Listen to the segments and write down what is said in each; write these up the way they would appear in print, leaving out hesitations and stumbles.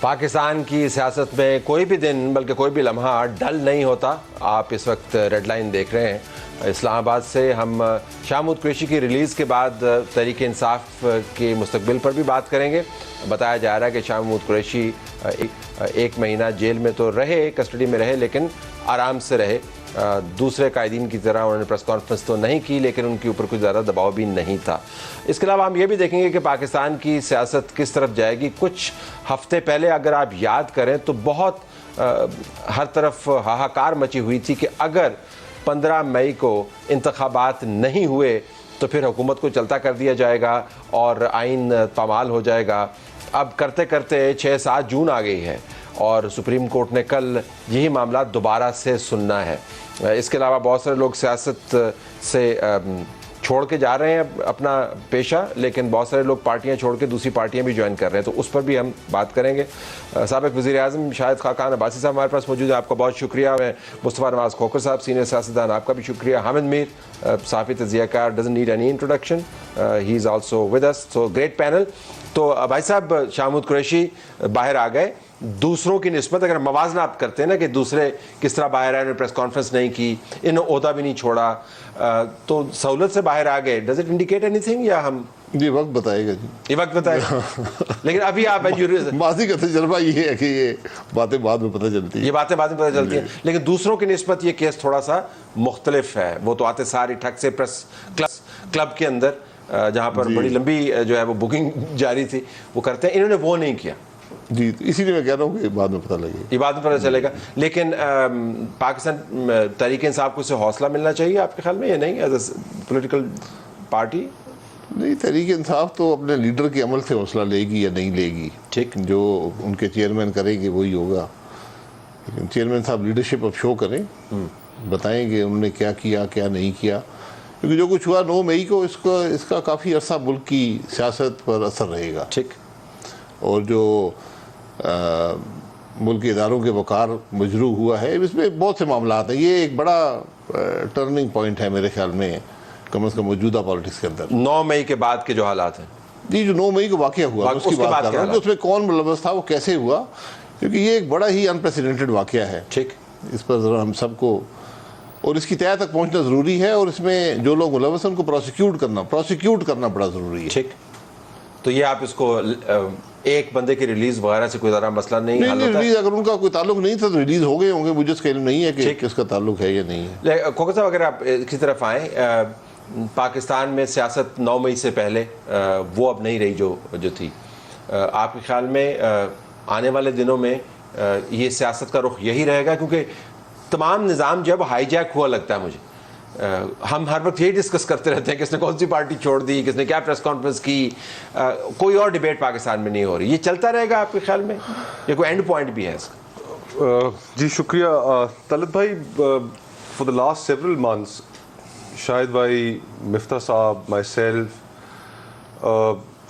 پاکستان کی سیاست میں کوئی بھی دن بلکہ کوئی بھی لمحہ ڈل نہیں ہوتا. آپ اس وقت ریڈ لائن دیکھ رہے ہیں. اسلام آباد سے ہم شاہ محمود قریشی کی ریلیز کے بعد تحریک انصاف کے مستقبل پر بھی بات کریں گے. بتایا جا رہا ہے کہ شاہ محمود قریشی ایک مہینہ جیل میں تو رہے, کسٹڈی میں رہے, لیکن آرام سے رہے. دوسرے قائدین کی طرح انہوں نے پریس کانفرنس تو نہیں کی, لیکن ان کے اوپر کوئی زیادہ دباؤ بھی نہیں تھا. اس کے علاوہ ہم یہ بھی دیکھیں گے کہ پاکستان کی سیاست کس طرف جائے گی. کچھ ہفتے پہلے اگر آپ یاد کریں تو بہت ہر طرف ہاہاکار مچی ہوئی تھی کہ اگر 15 مئی کو انتخابات نہیں ہوئے تو پھر حکومت کو چلتا کر دیا جائے گا اور آئین پامال ہو جائے گا. اب کرتے کرتے 6-7 جون آ گئی ہے اور سپریم کورٹ نے کل یہی معاملات دوبارہ سے سننا ہے. اس کے علاوہ بہت سارے لوگ سیاست سے چھوڑ کے جا رہے ہیں اپنا پیشہ, لیکن بہت سارے لوگ پارٹیاں چھوڑ کے دوسری پارٹیاں بھی جوائن کر رہے ہیں, تو اس پر بھی ہم بات کریں گے. سابق وزیر اعظم شاہد خاقان عباسی صاحب ہمارے پاس موجود ہیں, آپ کا بہت شکریہ. میں مصطفیٰ نواز کھوکھر صاحب سینئر سیاستدان, آپ کا بھی شکریہ. حامد میر صحافی تجزیہ کار, doesn't need any introduction, he is also with us, so great panel. تو بھائی صاحب, شاہ محمود قریشی باہر آ گئے. دوسروں کی نسبت اگر موازنہ آپ کرتے ہیں نا کہ دوسرے کس طرح باہر آئے, انہوں نے پریس کانفرنس نہیں کی, انہوں نے عہدہ بھی نہیں چھوڑا, تو سہولت سے باہر آ گئے. Does it indicate any thing یا ہم یہ وقت بتائے گا جی, یہ وقت بتائے گا. لیکن ابھی آپ ماضی کا تجربہ یہ ہے کہ یہ باتیں بعد میں پتہ چلتی ہیں, یہ باتیں بعد میں پتہ چلتی ہیں, لیکن دوسروں کی نسبت یہ کیس تھوڑا سا مختلف ہے. وہ تو آتے ساری ٹھک سے پریس کلب کے اندر جہاں پر بڑی لمبی جو ہے وہ بکنگ جاری تھی وہ کرتے ہیں, انہوں نے وہ نہیں کیا. جی اسی لیے میں کہہ رہا ہوں کہ بعد میں پتہ لگے گا, یہ بعد میں پتہ چلے گا. لیکن پاکستان تحریک انصاف کو اس سے حوصلہ ملنا چاہیے آپ کے خیال میں یا نہیں, ایز اے پولیٹیکل پارٹی؟ نہیں, تحریک انصاف تو اپنے لیڈر کے عمل سے حوصلہ لے گی یا نہیں لے گی, ٹھیک, جو ان کے چیئرمین کریں گے وہی ہوگا. لیکن چیئرمین صاحب لیڈرشپ اب شو کریں, بتائیں گے انہوں نے کیا کیا کیا نہیں کیا, کیونکہ جو کچھ ہوا 9 مئی کو اس کا کافی عرصہ ملک کی سیاست پر اثر رہے گا. ٹھیک, اور جو ملک اداروں کے وقار مجروح ہوا ہے, اس میں بہت سے معاملات ہیں. یہ ایک بڑا ٹرننگ پوائنٹ ہے میرے خیال میں, کم از کم موجودہ پالیٹکس کے اندر. 9 مئی کے بعد کے جو حالات ہیں, جی جو 9 مئی کو واقعہ ہوا اس کی بات کر رہا ہوں, اس میں کون ملوث تھا, وہ کیسے ہوا, کیونکہ یہ ایک بڑا ہی انپریسیڈنٹڈ واقعہ ہے. ٹھیک, اس پر ذرا ہم سب کو اور اس کی تہہ تک پہنچنا ضروری ہے, اور اس میں جو لوگ ملوث ہیں ان کو پروسیکیوٹ کرنا بڑا ضروری ہے. ٹھیک, تو یہ آپ اس کو ایک بندے کی ریلیز وغیرہ سے کوئی زیادہ مسئلہ نہیں حل ہوتا؟ ریلیز اگر ان کا کوئی تعلق نہیں تھا تو ریلیز ہو گئے ہوں گے, مجھے اس کا علم نہیں ہے کہ کس کا تعلق ہے یا نہیں ہے. کھوکھر صاحب, اگر آپ کسی طرف آئیں, پاکستان میں سیاست 9 مئی سے پہلے وہ اب نہیں رہی جو تھی. آپ کے خیال میں آنے والے دنوں میں یہ سیاست کا رخ یہی رہے گا؟ کیونکہ تمام نظام جب ہائی جیک ہوا لگتا ہے مجھے, ہم ہر وقت یہی ڈسکس کرتے رہتے ہیں کس نے کون سی پارٹی چھوڑ دی, کس نے کیا پریس کانفرنس کی, کوئی اور ڈیبیٹ پاکستان میں نہیں ہو رہی. یہ چلتا رہے گا آپ کے خیال میں یا کوئی اینڈ پوائنٹ بھی ہے اس کا؟ جی شکریہ طلعت بھائی. For the last several months Shahid بھائی, مفتاح صاحب, مائی سیلف,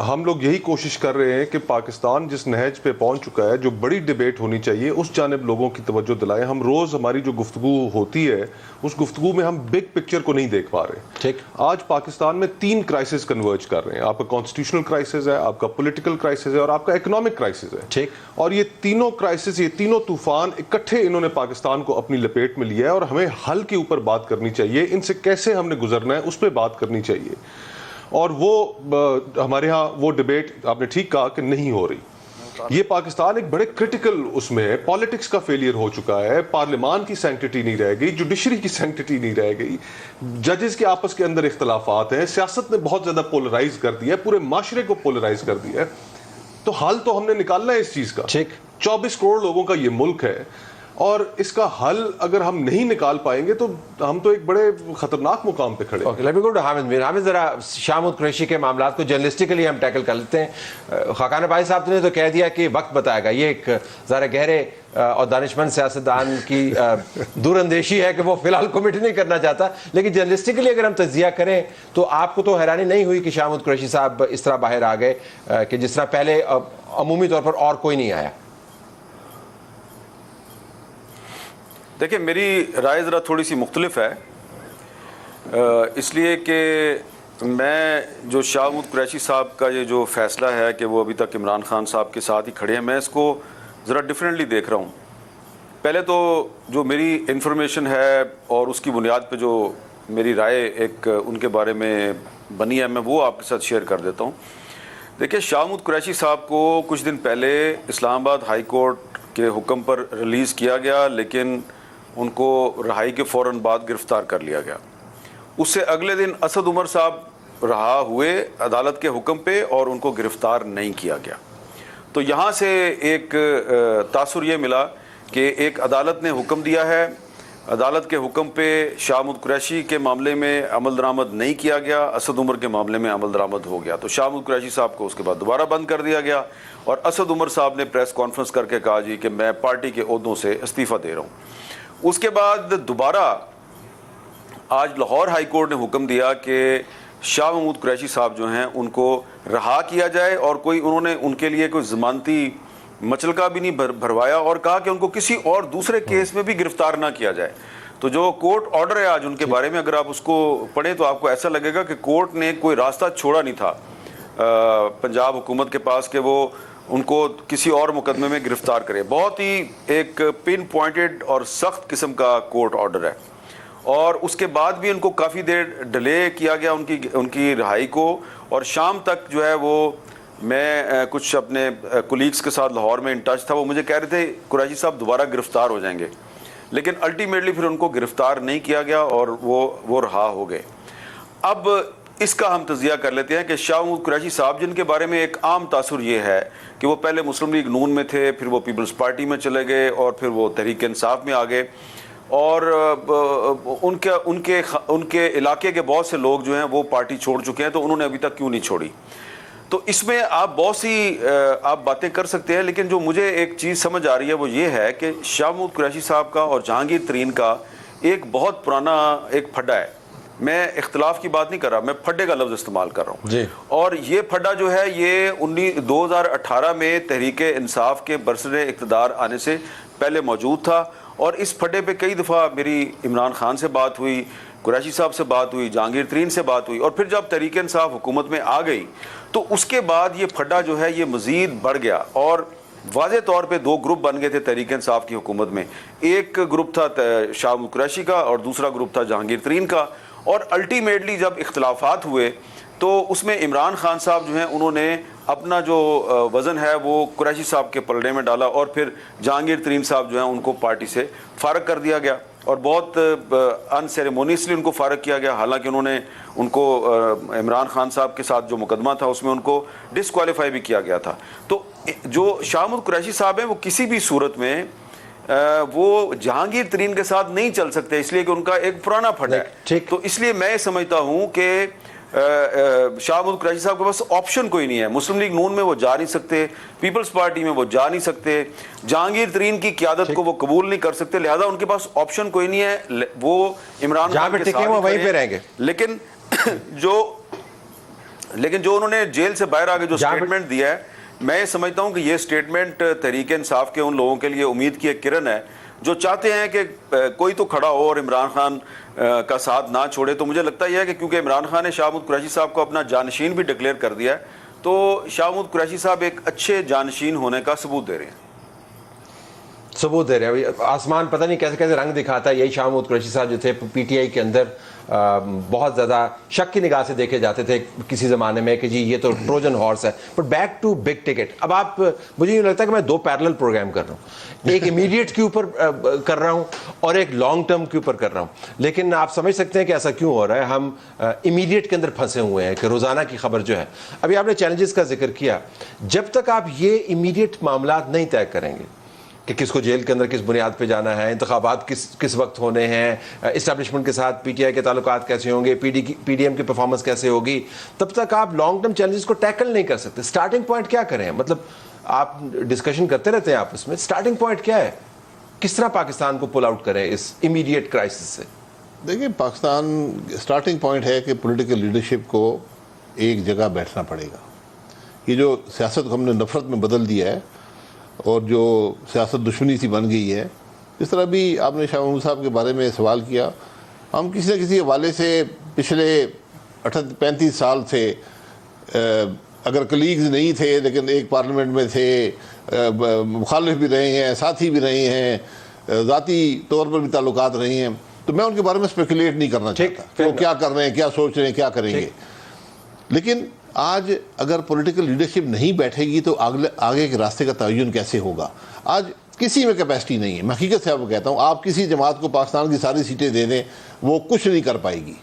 ہم لوگ یہی کوشش کر رہے ہیں کہ پاکستان جس نہج پہ پہنچ چکا ہے, جو بڑی ڈیبیٹ ہونی چاہیے, اس جانب لوگوں کی توجہ دلائیں. ہم روز ہماری جو گفتگو ہوتی ہے اس گفتگو میں ہم بگ پکچر کو نہیں دیکھ پا رہے. ٹھیک, آج پاکستان میں 3 کرائسس کنورج کر رہے ہیں. آپ کا کانسٹیٹیوشنل کرائسس ہے, آپ کا پولیٹیکل کرائسس ہے, اور آپ کا اکنامک کرائسس ہے. ٹھیک, اور یہ تینوں کرائسس, یہ تینوں طوفان اکٹھے انہوں نے پاکستان کو اپنی لپیٹ میں لیا ہے, اور ہمیں حل کے اوپر بات کرنی چاہیے. ان سے کیسے ہم نے گزرنا ہے اس پہ بات کرنی چاہیے. اور وہ ہمارے ہاں وہ ڈیبیٹ آپ نے ٹھیک کہا کہ نہیں ہو رہی. یہ پاکستان ایک بڑے کرٹیکل اس میں ہے, پالیٹکس کا فیلئر ہو چکا ہے, پارلیمان کی سینکٹیٹی نہیں رہ گئی, جوڈیشری کی سینکٹیٹی نہیں رہ گئی, ججز کے آپس کے اندر اختلافات ہیں, سیاست نے بہت زیادہ پولرائز کر دیا ہے, پورے معاشرے کو پولرائز کر دیا ہے. تو حل تو ہم نے نکالنا ہے اس چیز کا. 24 کروڑ لوگوں کا یہ ملک ہے, اور اس کا حل اگر ہم نہیں نکال پائیں گے تو ہم تو ایک بڑے خطرناک مقام پہ کھڑے ہیں. Let me go to Hamid Mir. Hamid, ذرا شاہ محمود قریشی کے معاملات کو جرنلسٹکلی ہم ٹیکل کر لیتے ہیں. خاقان بھائی صاحب نے تو کہہ دیا کہ وقت بتائے گا. یہ ایک ذرا گہرے اور دانشمند سیاستدان کی دور اندیشی ہے کہ وہ فی الحال کمٹ نہیں کرنا چاہتا, لیکن جرنلسٹکلی اگر ہم تجزیہ کریں تو آپ کو تو حیرانی نہیں ہوئی کہ شاہ محمود قریشی صاحب اس طرح باہر آ گئے کہ جس طرح پہلے عمومی طور پر اور کوئی نہیں آیا؟ دیکھیں, میری رائے ذرا تھوڑی سی مختلف ہے, اس لیے کہ میں جو شاہ محمود قریشی صاحب کا یہ جو فیصلہ ہے کہ وہ ابھی تک عمران خان صاحب کے ساتھ ہی کھڑے ہیں, میں اس کو ذرا ڈفرینٹلی دیکھ رہا ہوں. پہلے تو جو میری انفارمیشن ہے اور اس کی بنیاد پہ جو میری رائے ایک ان کے بارے میں بنی ہے میں وہ آپ کے ساتھ شیئر کر دیتا ہوں. دیکھیں شاہ محمود قریشی صاحب کو کچھ دن پہلے اسلام آباد ہائی کورٹ کے حکم پر ریلیز کیا گیا، لیکن ان کو رہائی کے فوراً بعد گرفتار کر لیا گیا. اس سے اگلے دن اسد عمر صاحب رہا ہوئے عدالت کے حکم پہ اور ان کو گرفتار نہیں کیا گیا. تو یہاں سے ایک تاثر یہ ملا کہ ایک عدالت نے حکم دیا ہے، عدالت کے حکم پہ شاہ محمود قریشی کے معاملے میں عمل درآمد نہیں کیا گیا، اسد عمر کے معاملے میں عمل درآمد ہو گیا. تو شاہ محمود قریشی صاحب کو اس کے بعد دوبارہ بند کر دیا گیا اور اسد عمر صاحب نے پریس کانفرنس کر کے کہا جی کہ میں پارٹی کے عہدوں سے استعفیٰ دے رہا ہوں. اس کے بعد دوبارہ آج لاہور ہائی کورٹ نے حکم دیا کہ شاہ محمود قریشی صاحب جو ہیں ان کو رہا کیا جائے، اور انہوں نے ان کے لیے کوئی ضمانتی مچلکا بھی نہیں بھروایا اور کہا کہ ان کو کسی اور دوسرے کیس میں بھی گرفتار نہ کیا جائے. تو جو کورٹ آرڈر ہے آج ان کے بارے میں اگر آپ اس کو پڑھیں تو آپ کو ایسا لگے گا کہ کورٹ نے کوئی راستہ چھوڑا نہیں تھا پنجاب حکومت کے پاس کہ وہ ان کو کسی اور مقدمے میں گرفتار کرے. بہت ہی ایک پن پوائنٹڈ اور سخت قسم کا کورٹ آرڈر ہے، اور اس کے بعد بھی ان کو کافی دیر ڈیلے کیا گیا ان کی رہائی کو. اور شام تک جو ہے وہ میں کچھ اپنے کولیگز کے ساتھ لاہور میں ان ٹچ تھا، وہ مجھے کہہ رہے تھے قریشی صاحب دوبارہ گرفتار ہو جائیں گے، لیکن الٹیمیٹلی پھر ان کو گرفتار نہیں کیا گیا اور وہ رہا ہو گئے. اب اس کا ہم تجزیہ کر لیتے ہیں کہ شاہ محمود قریشی صاحب جن کے بارے میں ایک عام تاثر یہ ہے کہ وہ پہلے مسلم لیگ نون میں تھے، پھر وہ پیپلز پارٹی میں چلے گئے اور پھر وہ تحریک انصاف میں آ گئے، اور ان کے علاقے کے بہت سے لوگ جو ہیں وہ پارٹی چھوڑ چکے ہیں، تو انہوں نے ابھی تک کیوں نہیں چھوڑی. تو اس میں آپ بہت سی آپ باتیں کر سکتے ہیں، لیکن جو مجھے ایک چیز سمجھ آ رہی ہے وہ یہ ہے کہ شاہ محمود قریشی صاحب کا اور جہانگیر ترین کا ایک بہت پرانا ایک پھڈا ہے. میں اختلاف کی بات نہیں کر رہا، میں پھڈے کا لفظ استعمال کر رہا ہوں جی. اور یہ پھڈا جو ہے یہ 2018 میں تحریک انصاف کے برسر اقتدار آنے سے پہلے موجود تھا، اور اس پھڈے پہ کئی دفعہ میری عمران خان سے بات ہوئی، قریشی صاحب سے بات ہوئی، جہانگیر ترین سے بات ہوئی، اور پھر جب تحریک انصاف حکومت میں آ گئی تو اس کے بعد یہ پھڈا جو ہے یہ مزید بڑھ گیا، اور واضح طور پہ دو گروپ بن گئے تھے تحریک انصاف کی حکومت میں. ایک گروپ تھا شاہ محمود قریشی کا اور دوسرا گروپ تھا جہانگیر ترین کا. اور الٹیمیٹلی جب اختلافات ہوئے تو اس میں عمران خان صاحب جو ہیں انہوں نے اپنا جو وزن ہے وہ قریشی صاحب کے پلڑے میں ڈالا، اور پھر جہانگیر ترین صاحب جو ہیں ان کو پارٹی سے فارغ کر دیا گیا، اور بہت ان سیریمونیسلی ان کو فارغ کیا گیا. حالانکہ انہوں نے ان کو عمران خان صاحب کے ساتھ جو مقدمہ تھا اس میں ان کو ڈسکوالیفائی بھی کیا گیا تھا. تو جو شاہ محمود قریشی صاحب ہیں وہ کسی بھی صورت میں وہ جہانگیر ترین کے ساتھ نہیں چل سکتے، اس لیے کہ ان کا ایک پرانا پھڈا ہے. تو اس لیے میں سمجھتا ہوں کہ شاہ محمود قریشی صاحب کے پاس آپشن کوئی نہیں ہے. مسلم لیگ نون میں وہ جا نہیں سکتے، پیپلز پارٹی میں وہ جا نہیں سکتے، جہانگیر ترین کی قیادت کو وہ قبول نہیں کر سکتے، لہذا ان کے پاس آپشن کوئی نہیں ہے. وہ عمران خان کے ساتھ وہیں پہ رہیں گے، لیکن جو انہوں نے جیل سے باہر آ کے جو اسٹیٹمنٹ دیا ہے، میں یہ سمجھتا ہوں کہ یہ اسٹیٹمنٹ تحریک انصاف کے ان لوگوں کے لیے امید کی ایک کرن ہے جو چاہتے ہیں کہ کوئی تو کھڑا ہو اور عمران خان کا ساتھ نہ چھوڑے. تو مجھے لگتا یہ ہے کہ کیونکہ عمران خان نے شاہ محمود قریشی صاحب کو اپنا جانشین بھی ڈکلیئر کر دیا ہے، تو شاہ محمود قریشی صاحب ایک اچھے جانشین ہونے کا ثبوت دے رہے ہیں. آسمان پتہ نہیں کیسے کیسے رنگ دکھاتا ہے. یہی شاہ محمود قریشی صاحب جو تھے پی ٹی آئی کے اندر بہت زیادہ شک کی نگاہ سے دیکھے جاتے تھے کسی زمانے میں کہ جی یہ تو ٹروجن ہارس ہے. But back to big ticket. اب آپ مجھے یہ لگتا ہے کہ میں دو پیرلل پروگرام کر رہا ہوں، ایک امیڈیٹ کے اوپر کر رہا ہوں اور ایک لانگ ٹرم کے اوپر کر رہا ہوں. لیکن آپ سمجھ سکتے ہیں کہ ایسا کیوں ہو رہا ہے. ہم امیڈیٹ کے اندر پھنسے ہوئے ہیں کہ روزانہ کی خبر جو ہے. ابھی آپ نے چیلنجز کا ذکر کیا. جب تک آپ یہ امیڈیٹ معاملات نہیں طے کریں گے کہ کس کو جیل کے اندر کس بنیاد پہ جانا ہے، انتخابات کس وقت ہونے ہیں، اسٹیبلشمنٹ کے ساتھ پی ٹی آئی کے تعلقات کیسے ہوں گے، پی ڈی ایم کی پرفارمنس کیسے ہوگی، تب تک آپ لانگ ٹرم چیلنجز کو ٹیکل نہیں کر سکتے. سٹارٹنگ پوائنٹ کیا کریں؟ مطلب آپ ڈسکشن کرتے رہتے ہیں آپس میں، سٹارٹنگ پوائنٹ کیا ہے؟ کس طرح پاکستان کو پل آؤٹ کریں اس امیڈیٹ کرائسس سے؟ دیکھیں، پاکستان سٹارٹنگ پوائنٹ ہے کہ پولیٹیکل لیڈرشپ کو ایک جگہ بیٹھنا پڑے گا. یہ جو سیاست کو ہم نے نفرت میں بدل دیا ہے اور جو سیاست دشمنی سی بن گئی ہے، اس طرح بھی آپ نے شاہ محمود صاحب کے بارے میں سوال کیا. ہم کسی نہ کسی حوالے سے پچھلے 35 سال سے اگر کلیگز نہیں تھے لیکن ایک پارلیمنٹ میں تھے، مخالف بھی رہے ہیں، ساتھی بھی رہے ہیں، ذاتی طور پر بھی تعلقات رہے ہیں، تو میں ان کے بارے میں اسپیکولیٹ نہیں کرنا چاہتا کہ وہ کیا کر رہے ہیں، کیا سوچ رہے ہیں، کیا کریں گے. لیکن آج اگر پولیٹیکل لیڈرشپ نہیں بیٹھے گی تو آگے کے راستے کا تعین کیسے ہوگا؟ آج کسی میں کیپیسٹی نہیں ہے. میں حقیقت سے آپ کو کہتا ہوں، آپ کسی جماعت کو پاکستان کی ساری سیٹیں دے دیں، وہ کچھ نہیں کر پائے گی.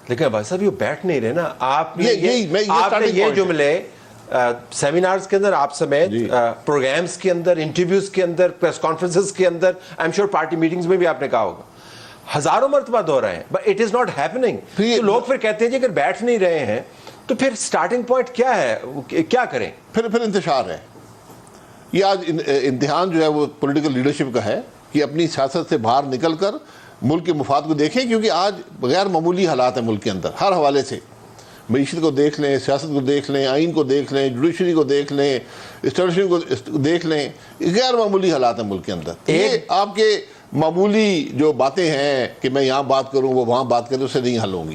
لیکن بھائی صاحب یہ بیٹھ نہیں رہے نا. آپ نے starting یہ point جملے سیمینارز کے اندر آپ سمیت پروگرامز کے اندر، انٹرویوز کے اندر، پریس کانفرنسز کے اندر، I am sure party meetings میں بھی آپ نے کہا ہوگا، ہزاروں مرتبہ دہرائے ہیں، but it is not happening. تو لوگ پھر کہتے ہیں جی اگر بیٹھ نہیں رہے ہیں تو پھر سٹارٹنگ پوائنٹ کیا ہے، کیا کریں؟ پھر انتشار ہے. یہ آج امتحان جو ہے وہ پولیٹیکل لیڈرشپ کا ہے کہ اپنی سیاست سے باہر نکل کر ملک کے مفاد کو دیکھیں، کیونکہ آج غیر معمولی حالات ہیں ملک کے اندر ہر حوالے سے. معیشت کو دیکھ لیں، سیاست کو دیکھ لیں، آئین کو دیکھ لیں، جوڈیشری کو دیکھ لیں، اسٹیبلشمنٹ کو دیکھ لیں، غیر معمولی حالات ہیں ملک کے اندر. یہ آپ کے معمولی جو باتیں ہیں کہ میں یہاں بات کروں وہ وہاں بات کروں، اس سے نہیں حل ہوں گی.